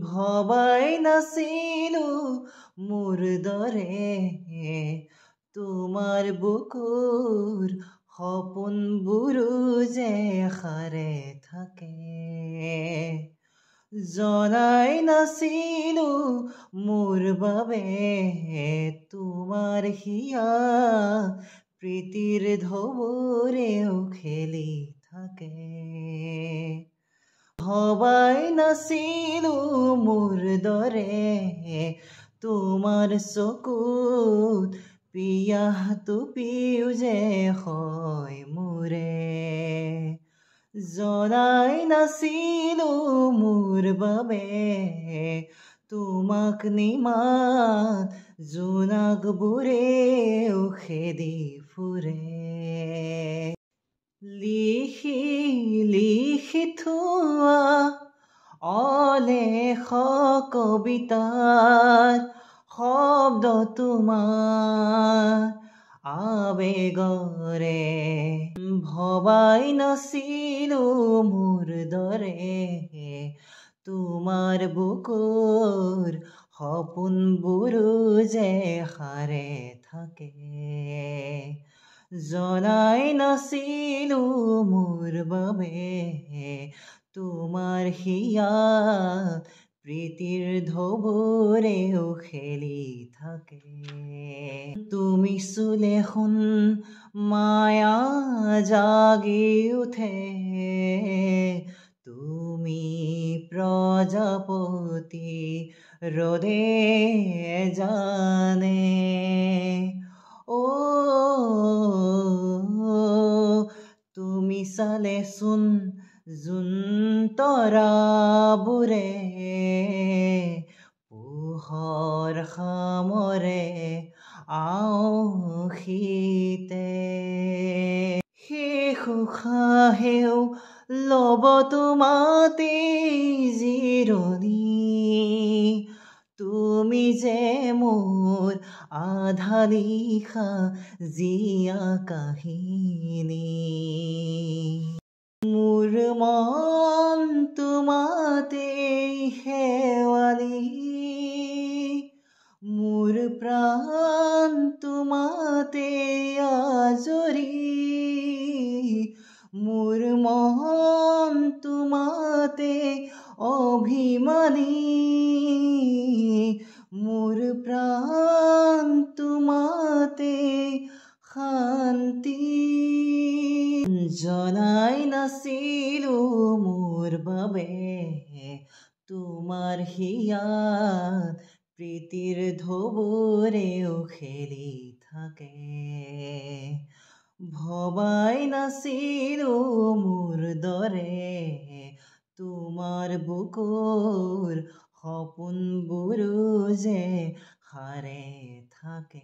ভবাই নাছিলো মোৰ দৰে তোমাৰ বুকুৰ সপোনবোৰো যে সাৰে থাকে। জনাই নাছিলো মোৰ বাবে তোমাৰ হিয়া প্ৰীতিৰ ঢৌবোৰেও খেলি থাকে। ভবাই নাছিলো মোৰ দৰে তোমাৰ চকুত পিয়াহটো পিও যে হয় মোৰে। জনাই নাছিলো মোৰ বাবে তোমাক নিমাত জোনাকবোৰেও খেদি ফুৰে। লিখি লিখি থোৱা অলেখ কবিতাৰ শব্দ তোমাৰ আবেগৰে। ভবাই নাছিলো মোৰ দৰে তোমাৰ বুকুৰ সপোনবোৰো যে সাৰে থাকে। জনাই নাছিলো মোৰ বাবে তোমাৰ হিয়া প্ৰীতিৰ ঢৌবোৰেও খেলি থাকে। তুমি চুলে সোণ মায়া জাগি উঠে তুমি প্ৰজাপতি ৰ'দে জানে। তুমি চালেচোন জোন তৰাবোৰে পোহৰ সামৰে আঁউসীতে। শেষ উশাহেও ল'ব তোমাতেই জিৰণি। তুমি যে মোৰ আধা লিখা জীয়া কাহিনী। মোৰ মন তোমাতেই শেৱালি মোৰ প্ৰাণ তোমাতেই আজৰি। মোৰ মন তোমাতে অভিমানী মোৰ প্ৰাণ তোমাতে শান্তি। জনাই নাছিলো মোৰ বাবে তোমাৰ হিয়াত প্ৰীতিৰ ঢৌবোৰেও খেলি থাকে। ভবাই নাছিলো মোৰ দৰে তোমাৰ বুকুৰ সপোনবোৰো যে সাৰে থাকে।